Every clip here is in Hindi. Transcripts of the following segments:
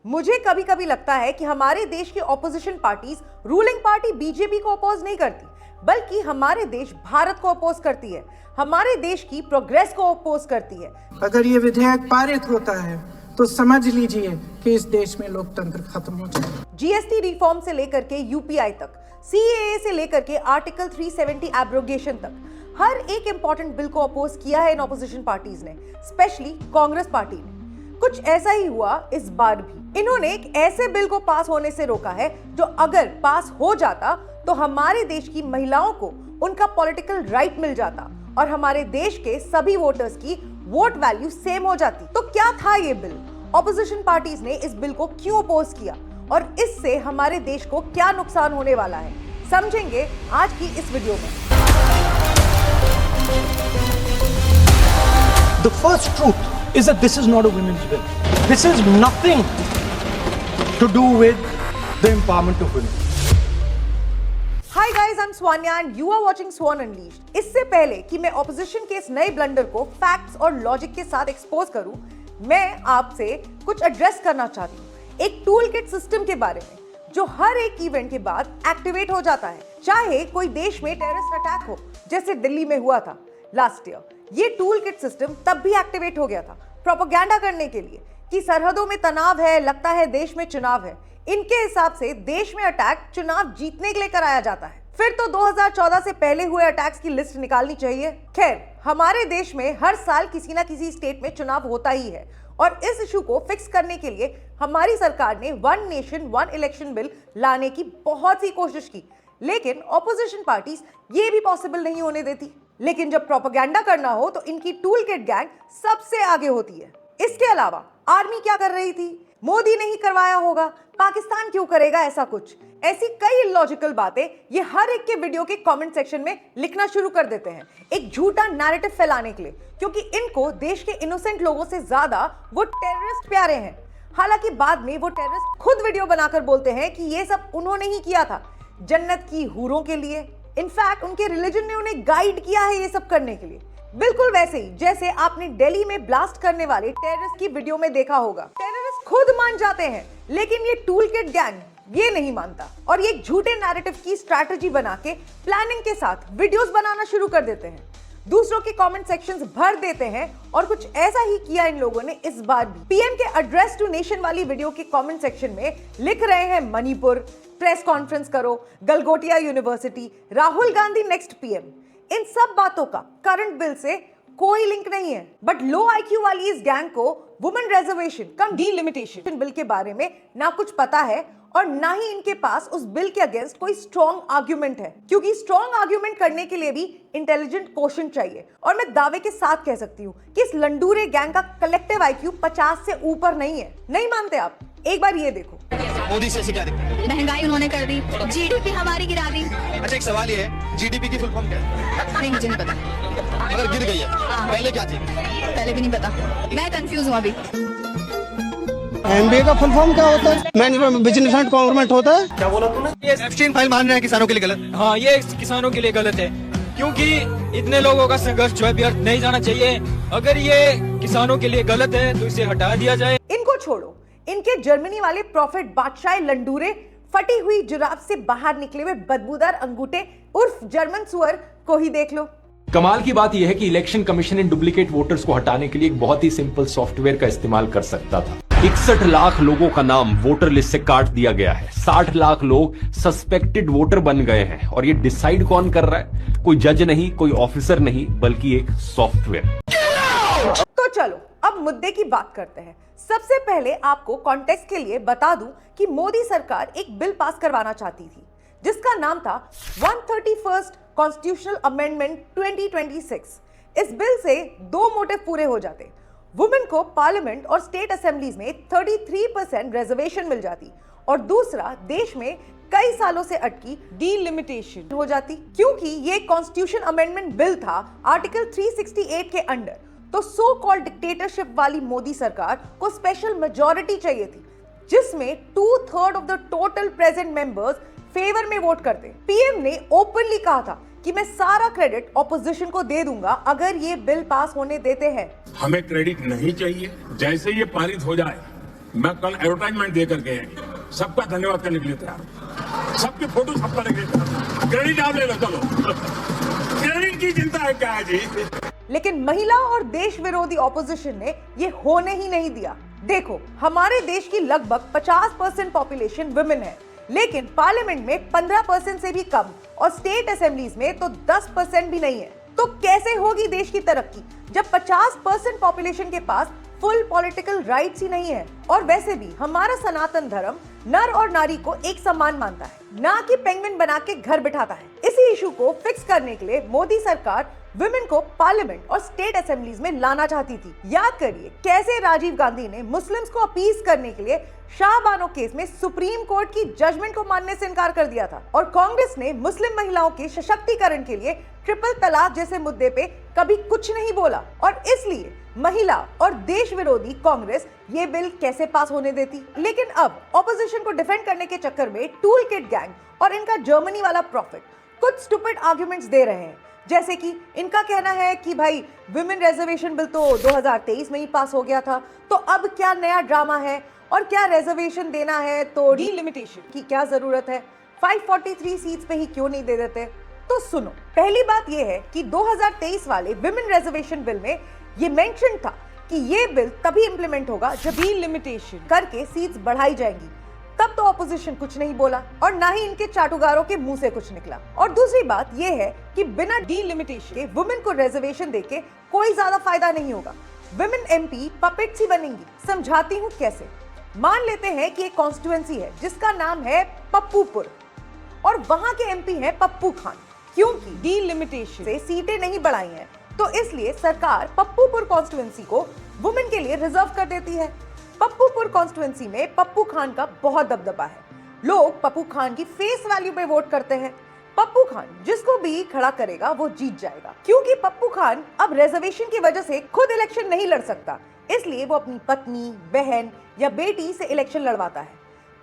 मुझे कभी कभी लगता है कि हमारे देश की opposition parties ruling party BJP को अपोज नहीं करती, बल्कि हमारे देश भारत को अपोज करती है, हमारे देश की प्रोग्रेस को अपोज करती है। अगर ये विधेयक पारित होता है तो समझ लीजिए कि इस देश में लोकतंत्र खत्म हो जाएगा। जीएसटी रिफॉर्म से लेकर के यूपीआई तक, सीएए से लेकर के आर्टिकल 370 एब्रोगेशन तक, हर एक इंपॉर्टेंट बिल को अपोज किया है इन ऑपोजिशन पार्टीज ने, स्पेशली कांग्रेस पार्टी ने। कुछ ऐसा ही हुआ इस बार भी। इन्होंने एक ऐसे बिल को पास होने से रोका है जो अगर पास हो जाता तो हमारे देश की महिलाओं को उनका पॉलिटिकल राइट मिल जाता और हमारे देश के सभी वोटर्स की वोट वैल्यू सेम हो जाती। तो क्या था ये बिल? ऑपोजिशन पार्टीज ने इस बिल को क्यों अपोज किया और इससे हमारे देश को क्या नुकसान होने वाला है, समझेंगे आज की इस वीडियो में। The first truth is that this is not a women's bill. This is nothing to do with the empowerment of women. Hi guys, I'm Swanya and you are watching Swan Unleashed. इससे पहले कि मैं ऑपोजिशन के इस नए ब्लंडर को फैक्ट्स और लॉजिक के साथ एक्सपोज करूं, मैं आपसे कुछ एड्रेस करना चाहती हूं एक टूल किट सिस्टम के बारे में जो हर एक इवेंट के बाद एक्टिवेट हो जाता है, चाहे कोई देश में टेररिस्ट अटैक हो जैसे दिल्ली में हुआ था लास्ट ईयर। ये टूल किट सिस्टम तब भी एक्टिवेट हो गया था प्रोपेगेंडा करने के लिए कि सरहदों में तनाव है, लगता है देश में चुनाव है। इनके हिसाब से देश में अटैक चुनाव जीतने के लिए कराया जाता है। फिर तो 2014 से पहले हुए अटैक्स की लिस्ट निकालनी चाहिए। खैर, हमारे देश में हर साल किसी ना किसी स्टेट में चुनाव होता ही है और इस इशू को फिक्स करने के लिए हमारी सरकार ने one nation one election bill लाने की बहुत सी कोशिश की, लेकिन ऑपोजिशन पार्टीज ये भी पॉसिबल नहीं होने देती। लेकिन जब प्रोपेगेंडा करना हो तो इनकी टूल किट गैंग सबसे आगे होती है। इसके अलावा आर्मी क्या कर रही थी? मोदी ने ही करवाया होगा, पाकिस्तान क्यों करेगा ऐसा कुछ? ऐसी कई इलॉजिकल बातें ये हर एक के वीडियो के कमेंट सेक्शन में लिखना शुरू कर देते हैं एक झूठा नैरेटिव फैलाने के लिए, क्योंकि इनको देश के इनोसेंट लोगों से ज्यादा वो टेररिस्ट प्यारे हैं। हालांकि बाद में वो टेररिस्ट खुद वीडियो बनाकर बोलते हैं कि ये सब उन्होंने ही किया था जन्नत की हूरों के लिए। इनफैक्ट उनके रिलीजन ने उन्हें गाइड किया है ये सब करने के लिए, बिल्कुल वैसे ही जैसे आपने दिल्ली में ब्लास्ट करने वाले टेररिस्ट की वीडियो में देखा होगा। टेररिस्ट खुद मान जाते हैं, लेकिन ये टूल किट गैंग ये नहीं मानता और ये झूठे नैरेटिव की स्ट्रैटेजी बना के प्लानिंग के साथ वीडियोस बनाना शुरू कर देते हैं, दूसरों के कमेंट सेक्शंस भर देते हैं। और कुछ ऐसा ही किया इन लोगों ने इस बार भी। पीएम के एड्रेस टू नेशन वाली वीडियो के कमेंट सेक्शन में लिख रहे हैं मणिपुर, प्रेस कॉन्फ्रेंस करो, Galgotia university, Rahul Gandhi next PM. इन सब बातों का करंट बिल से कोई लिंक नहीं है, बट लो आईक्यू वाली इस गैंग को वुमेन रिजर्वेशन कम डीलिमिटेशन बिल के बारे में ना कुछ पता है और ना ही इनके पास उस बिल के अगेंस्ट कोई स्ट्रॉन्ग आर्ग्यूमेंट है, क्योंकि स्ट्रॉन्ग आर्ग्यूमेंट करने के लिए भी इंटेलिजेंट क्वेश्चन चाहिए। और मैं दावे के साथ कह सकती हूँ कि इस लंडूरे गैंग का कलेक्टिव आईक्यू 50 से ऊपर नहीं है। नहीं मानते आप? एक बार ये देखो। मोदी से शिकायत, महंगाई उन्होंने कर दी, जीडीपी हमारी गिरा दी। अच्छा, एक सवाल ये है, जीडीपी की फुल फॉर्म क्या है? नहीं, मुझे नहीं पता। अगर गिर गई है पहले क्या थी? पहले भी नहीं पता, मैं कंफ्यूज हूँ अभी। एमबीए का फुल फॉर्म क्या होता है? मैनेजमेंट बिजनेस एंड गवर्नमेंट होता है। क्या बोला तूने? ये एब्स्टीन फाइल मान रहे हैं किसानों के लिए गलत। हाँ, ये किसानों के लिए गलत है, क्योंकि इतने लोगों का संघर्ष जो है व्यर्थ नहीं जाना चाहिए। अगर ये किसानों के लिए गलत है तो इसे हटा दिया जाए। इनको छोड़ो, इनके जर्मनी वाले प्रॉफिट बादशाह लंडूरे फटी हुई जुराब से बाहर निकले हुए बदबूदार अंगूठे उर्फ जर्मन सुअर को ही देख लो। कमाल की बात यह है कि election commission in duplicate voters को हटाने के लिए एक बहुत ही सिंपल सॉफ्टवेयर का इस्तेमाल कर सकता था। 61 लाख लोगों का नाम वोटर लिस्ट से काट दिया गया है। 60 लाख लोग सस्पेक्टेड वोटर बन गए हैं और ये डिसाइड कौन कर रहा है? कोई जज नहीं, कोई ऑफिसर नहीं, बल्कि एक सॉफ्टवेयर। तो चलो अब मुद्दे की बात करते हैं। सबसे पहले आपको कॉन्टेक्स्ट के लिए बता दूं कि मोदी सरकार एक बिल पास करवाना चाहती थी जिसका नाम था 131st कॉन्स्टिट्यूशनल अमेंडमेंट 2026। इस बिल से दो मोटिव पूरे हो जाते। वुमेन को पार्लियामेंट और स्टेट असेंबलीज में 33% रिजर्वेशन मिल जाती और दूसरा, देश में कई सालों से अटकी डीलिमिटेशन हो जाती। क्योंकि ये कॉन्स्टिट्यूशन अमेंडमेंट बिल था आर्टिकल 368 के अंडर, तो सो कॉल्ड डिक्टेटरशिप वाली मोदी सरकार को स्पेशल मेजॉरिटी चाहिए थी जिसमें 2/3 of the total present members favour में वोट करते। पीएम ने ओपनली कहा था कि मैं सारा क्रेडिट ऑपोजिशन को दे दूंगा अगर ये बिल पास होने देते हैं। हमें क्रेडिट नहीं चाहिए, जैसे ये पारित हो जाए मैं कल एडवर्टाइजमेंट दे करके सबका धन्यवाद करने के लिए तैयार हूं। सबकी फोटो सबका लेके क्रेडिट आप ले लो, चलो क्रेडिट की चिंता है क्या है जी। लेकिन महिला और देश विरोधी ऑपोजिशन ने ये होने ही नहीं दिया। देखो, हमारे देश की लगभग 50% पॉपुलेशन वुमेन है, लेकिन पार्लियामेंट में 15% से भी कम और स्टेट असेंबलीज में तो 10% भी नहीं है। तो कैसे होगी देश की तरक्की जब 50% पॉपुलेशन के पास फुल पॉलिटिकल राइट्स ही नहीं है। और वैसे भी हमारा सनातन धर्म नर और नारी को एक समान मानता है, ना कि पेंगुइन बना के घर बिठाता है। इसी इशू को फिक्स करने के लिए मोदी सरकार वुमेन को पार्लियामेंट और स्टेट असेंबलीज में लाना चाहती थी। याद करिए कैसे राजीव गांधी ने मुस्लिम्स को अपीज करने के लिए शाहबानो केस में सुप्रीम कोर्ट की जजमेंट को मानने से इनकार कर दिया था, और कांग्रेस ने मुस्लिम महिलाओं के सशक्तिकरण के लिए ट्रिपल तलाक जैसे मुद्दे पे कभी कुछ नहीं बोला। और इसलिए महिला और देश विरोधी कांग्रेस ये बिल कैसे पास होने देती। लेकिन अब ऑपोजिशन को डिफेंड करने के चक्कर में टूल किट गैंग और इनका जर्मनी वाला प्रॉफिट कुछ स्टूपिड आर्गुमेंट्स दे रहे हैं, जैसे कि इनका कहना है कि भाई विमेन रिजर्वेशन बिल तो 2023 में ही पास हो गया था, तो अब क्या नया ड्रामा है, और क्या रिजर्वेशन देना है तो डिलिमिटेशन की क्या जरूरत है, 543 सीट्स पे ही क्यों नहीं दे देते। तो सुनो, पहली बात यह है कि 2023 वाले विमेन रिजर्वेशन बिल में ये मेंशन था कि ये बिल तभी इंप्लीमेंट होगा जब डिलिमिटेशन करके सीट्स बढ़ाई जाएंगी। तब तो ऑपोजिशन कुछ नहीं बोला और ना ही इनके चाटुकारों के मुंह से कुछ निकला। और दूसरी बात यह है कि बिना डिलिमिटेशन के वुमेन को रिजर्वेशन देके कोई ज्यादा फायदा नहीं होगा। वुमेन एमपी पपेट्स ही बनेंगी। समझाती हूँ कैसे। मान लेते हैं कि एक कॉन्स्टिट्यूएंसी है जिसका नाम है पप्पूपुर, और वहां के एमपी हैं पप्पू खान। क्योंकि डिलिमिटेशन से सीटें नहीं बढ़ाई हैं, तो इसलिए सरकार पप्पूपुर कॉन्स्टिट्यूएंसी को वुमेन के लिए रिजर्व कर देती है। पप्पूपुर कॉन्स्टिट्यूएंसी में पप्पू खान का बहुत दबदबा है। लोग पप्पू खान की फेस वैल्यू पे वोट करते हैं। पप्पू खान जिसको भी खड़ा करेगा वो जीत जाएगा, क्योंकि पप्पू खान अब रिजर्वेशन की वजह से खुद इलेक्शन नहीं लड़ सकता, इसलिए वो अपनी पत्नी, बहन या बेटी से इलेक्शन लड़वाता है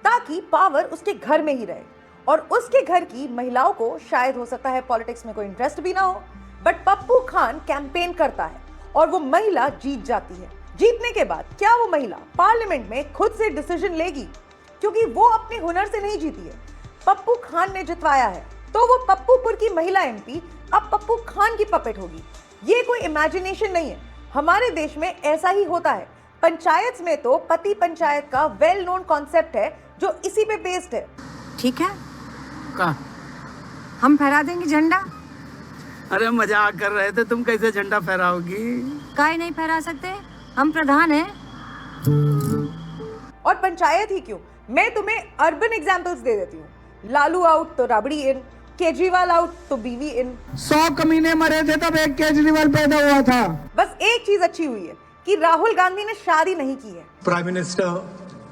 ताकि पावर उसके घर में ही रहे। और उसके घर की महिलाओं को शायद हो सकता है पॉलिटिक्स में कोई इंटरेस्ट भी ना हो, बट पप्पू खान कैंपेन करता है और वो महिला जीत जाती है। जीतने के बाद क्या वो महिला पार्लियामेंट में खुद से डिसीजन लेगी? क्योंकि वो अपने हुनर से नहीं जीती है, पप्पू खान ने जितवाया है। तो वो पप्पूपुर की महिला एमपी अब पप्पू खान की पपेट होगी। ये कोई इमेजिनेशन नहीं है, हमारे देश में ऐसा ही होता है। पंचायत में तो पति पंचायत का वेल नोन कॉन्सेप्ट है जो इसी पे बेस्ड है। ठीक है, का हम फहरा देंगे झंडा। अरे मजाक कर रहे थे, तुम कैसे झंडा फहराओगी? काहे नहीं फहरा सकते, हम प्रधान हैं। और पंचायत ही क्यों, मैं तुम्हें अर्बन एग्जांपल्स दे देती हूँ। लालू आउट तो राबड़ी इन, केजरीवाल आउट तो बीवी इन। 100 कमीने मरे थे तब एक केजरीवाल पैदा हुआ था। बस एक चीज अच्छी हुई है कि राहुल गांधी ने शादी नहीं की है। Prime Minister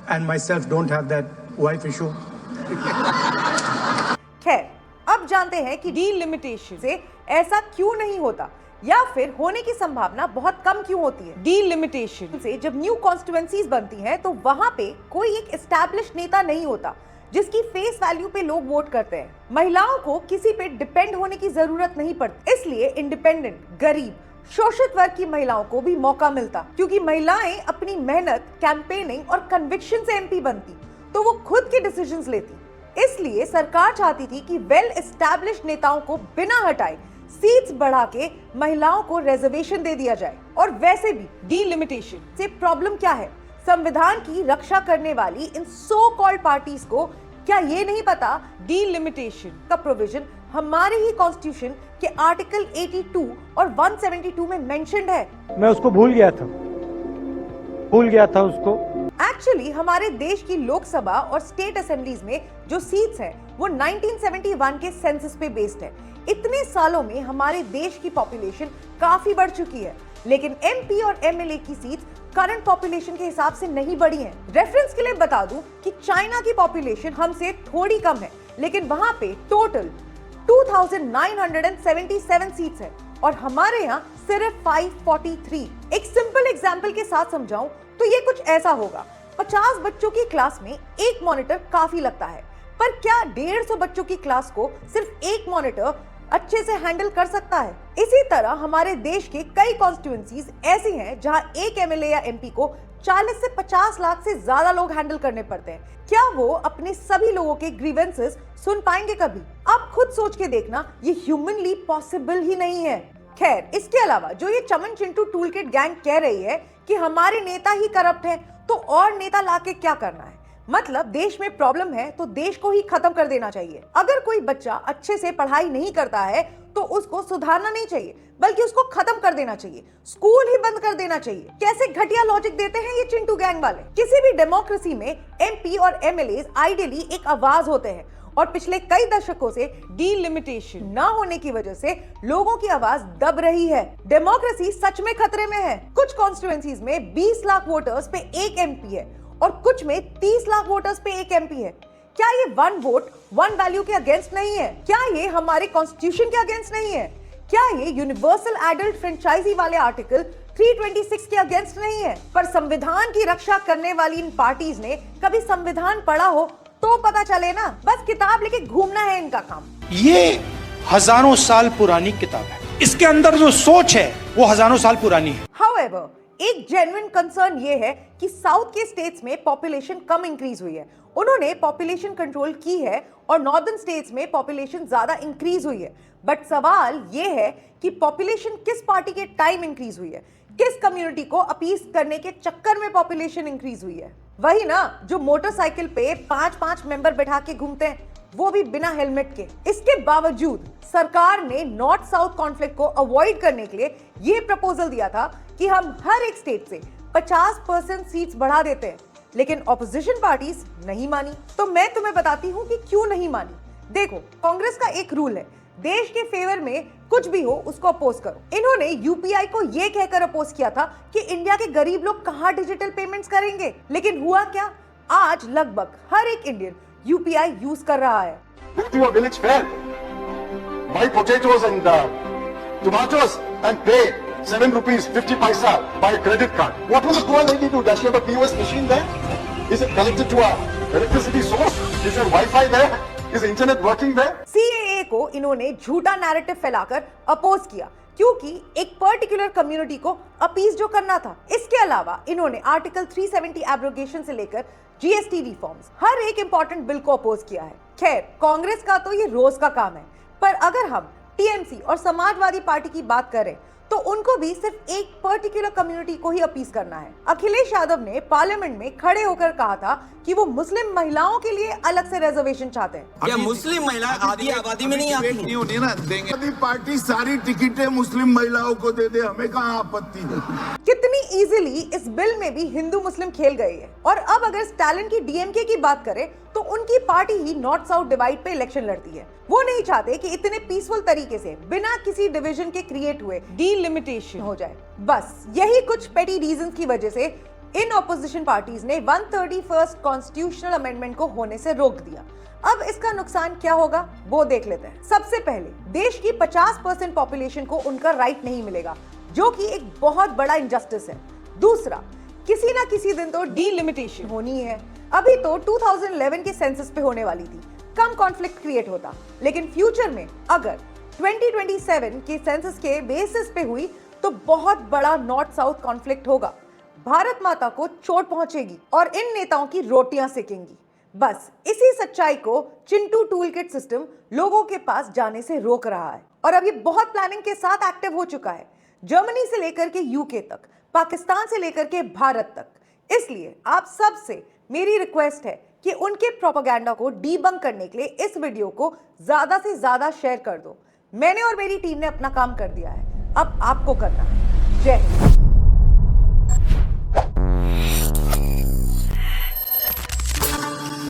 and myself don't have that wife issue. खैर, अब जानते हैं कि डिलिमिटेशन से ऐसा क्यों नहीं होता, या फिर होने की संभावना बहुत कम क्यों होती है। डिलिमिटेशन से जब न्यू कॉन्स्टिट्यूएंसीज बनती हैं तो वहां पे कोई एक एस्टैब्लिश नेता नहीं होता जिसकी फेस वैल्यू पे लोग वोट करते हैं। महिलाओं को किसी पे डिपेंड होने की जरूरत नहीं पड़ती, इसलिए इंडिपेंडेंट, गरीब, शोषित वर्ग की महिलाओं को भी मौका मिलता, क्योंकि महिलाएं अपनी मेहनत, कैंपेनिंग और कन्विक्शन से एमपी बनती तो वो खुद के डिसीजंस लेती। इसलिए सरकार चाहती थी कि वेल एस्टैब्लिश नेताओं को बिना हटाए सीट्स बढ़ा के महिलाओं को रिजर्वेशन दे दिया जाए। और वैसे भी डिलिमिटेशन से प्रॉब्लम क्या है? संविधान की रक्षा करने वाली इन सो कॉल्ड पार्टीज को क्या ये नहीं पता डिलिमिटेशन का प्रोविजन हमारे ही कॉन्स्टिट्यूशन के आर्टिकल 82 और 172 में मेंशन्ड है। मैं उसको भूल गया था उसको। एक्चुअली हमारे देश की लोकसभा और स्टेट असेंबलीज में जो सीट्स हैं वो 1971 के सेंसस पे बेस्ड है। इतने सालों में हमारे देश की पॉपुलेशन काफी बढ़ चुकी है, लेकिन एमपी और एमएलए की सीट्स करंट पॉपुलेशन के हिसाब से नहीं बढ़ी हैं। रेफरेंस के लिए बता दूं कि चाइना की पॉपुलेशन हमसे थोड़ी कम है, लेकिन वहां पे टोटल 2977 सीट्स है और हमारे यहाँ सिर्फ 543। एक सिंपल एग्जांपल के साथ समझाऊं तो ये कुछ ऐसा होगा, 50 बच्चों की क्लास में एक मॉनिटर काफी लगता है, पर क्या 150 बच्चों की क्लास को सिर्फ एक मॉनिटर अच्छे से हैंडल कर सकता है? इसी तरह हमारे देश के कई कॉन्स्टिट्यूएंसीज ऐसी हैं जहां एक एमएलए या एमपी को 40 से 50 लाख से ज्यादा लोग हैंडल करने पड़ते हैं। क्या वो अपने सभी लोगों के ग्रीवेंसेस सुन पाएंगे कभी? आप खुद सोच के देखना, ये ह्यूमनली पॉसिबल ही नहीं है। खैर, इसके अलावा जो ये चमन चिंटू टूलकिट गैंग कह रही है कि हमारे नेता ही करप्ट है, तो और नेता लाके क्या करना है? मतलब देश में प्रॉब्लम है तो देश को ही खत्म कर देना चाहिए। अगर कोई बच्चा अच्छे से पढ़ाई नहीं करता है तो उसको सुधारना नहीं चाहिए, बल्कि उसको खत्म कर देना चाहिए, स्कूल ही बंद कर देना चाहिए। कैसे घटिया लॉजिक देते हैं ये चिंटू गैंग वाले। किसी भी डेमोक्रेसी में एमपी और एमएलए आइडियली एक आवाज होते हैं, और पिछले कई दशकों से डीलिमिटेशन ना होने की वजह से लोगों की आवाज दब रही है। डेमोक्रेसी सच में खतरे में है। कुछ कॉन्स्टिट्यूएंसीज में 20 लाख वोटर्स पे एक एमपी है और कुछ में 30 लाख वोटर्स पे एक एमपी है। क्या ये वन वोट वन वैल्यू के अगेंस्ट नहीं है? क्या ये हमारे कॉन्स्टिट्यूशन के अगेंस्ट नहीं है? क्या ये यूनिवर्सल एडल्ट फ्रेंचाइजी वाले आर्टिकल 326 के अगेंस्ट नहीं है? पर संविधान की रक्षा करने वाली इन पार्टीज ने कभी संविधान पढ़ा हो तो पता चले ना। बस किताब लेके घूमना है इनका काम। ये हजारों साल पुरानी किताब है, इसके अंदर जो सोच है वो हजारों साल पुरानी है। However, एक जेन्युइन कंसर्न ये है कि साउथ के स्टेट्स में पॉपुलेशन कम इंक्रीज हुई है। उन्होंने पॉपुलेशन कंट्रोल की है और नॉर्दर्न स्टेट्स में पॉपुलेशन ज्यादा इंक्रीज हुई है। बट सवाल ये है कि पॉपुलेशन किस पार्टी के टाइम इंक्रीज हुई है, किस कम्युनिटी को अपीज करने के चक्कर में पॉपुलेशन इंक्रीज हुई है? वही ना जो मोटरसाइकिल पे 5-5 मेंबर बैठा के घूमते हैं, वो भी बिना हेलमेट के। इसके बावजूद सरकार ने नॉर्थ साउथ कॉन्फ्लिक्ट को अवॉइड करने के लिए ये प्रपोजल दिया था कि हम हर एक स्टेट से 50% सीट्स बढ़ा देते हैं, लेकिन ऑपोजिशन पार्टीज नहीं मानी। तो मैं तुम्हें बताती हूँ कि क्यों नहीं मानी। देखो, कांग्रेस का एक रूल है, देश के फेवर में कुछ भी हो उसको अपोज करो। इन्होंने यूपीआई को ये कहकर अपोज किया था कि इंडिया के गरीब लोग कहां डिजिटल पेमेंट्स करेंगे, लेकिन हुआ क्या? आज लगभग हर एक इंडियन यूपीआई यूज कर रहा है। Buy potatoes and tomatoes and pay 7 rupees 50 paisa by credit card. What will the poor lady do? Does she have a POS machine there? Is it connected to a electricity source? Is there Wi-Fi there? Is the internet working there? CAA को इन्होंने झूठा नैरेटिव फैलाकर अपोज किया क्योंकि एक पर्टिकुलर कम्युनिटी को अपीज जो करना था। इसके अलावा इन्होंने आर्टिकल 370 एब्रोगेशन से लेकर जीएसटी रिफॉर्म्स, हर एक इंपॉर्टेंट बिल को अपोज किया है। खैर, कांग्रेस का तो ये रोज का काम है, पर अगर हम टीएमसी और समाजवादी पार्टी की बात करें तो उनको भी सिर्फ एक पर्टिकुलर कम्युनिटी को ही अपीज करना है। अखिलेश यादव ने पार्लियामेंट में खड़े होकर कहा था कि वो मुस्लिम महिलाओं के लिए अलग से रिजर्वेशन चाहते हैं। क्या मुस्लिम महिला आधी आबादी में नहीं आती? नहीं होनी ना, देंगे। पार्टी सारी टिकटें मुस्लिम महिलाओं को दे दे, हमें कहाँ आपत्ति है। कितनी इजीली इस बिल में भी हिंदू मुस्लिम खेल गई है। और अब अगर स्टालिन की डीएमके की बात करें तो उनकी पार्टी ही नॉर्थ साउथ डिवाइड पे इलेक्शन लड़ती है। वो नहीं चाहते कि इतने पीसफुल तरीके से बिना किसी डिवीजन के क्रिएट हुए डीलिमिटेशन हो जाए। बस यही कुछ पेटी रीजंस की वजह से इन ऑपोजिशन पार्टीज ने 131st कॉन्स्टिट्यूशनल अमेंडमेंट को होने से रोक दिया। अब इसका नुकसान क्या होगा वो देख लेते हैं। सबसे पहले, देश की 50% पॉपुलेशन को उनका राइट नहीं मिलेगा, जो कि एक बहुत बड़ा इनजस्टिस है। दूसरा, किसी ना किसी दिन तो डीलिमिटेशन होनी है। अभी तो 2011 के सेंसस पे होने वाली थी, कम कॉन्फ्लिक्ट क्रिएट होता, लेकिन फ्यूचर में अगर 2027 के सेंसस के बेसिस पे हुई तो बहुत बड़ा नॉर्थ साउथ कॉन्फ्लिक्ट होगा। भारत माता को चोट पहुंचेगी और इन नेताओं की रोटियां सेकेंगी। बस इसी सच्चाई को चिंटू टूलकिट सिस्टम लोगों के पास जाने से रोक रहा है, और अब ये बहुत प्लानिंग के साथ एक्टिव हो चुका है, जर्मनी से लेकर के यूके तक, पाकिस्तान से लेकर के भारत तक। इसलिए आप सबसे मेरी रिक्वेस्ट है कि उनके प्रोपेगेंडा को डीबंक करने के लिए इस वीडियो को ज्यादा से ज्यादा शेयर कर दो। मैंने और मेरी टीम ने अपना काम कर दिया है, अब आपको करना है। जय हिंद।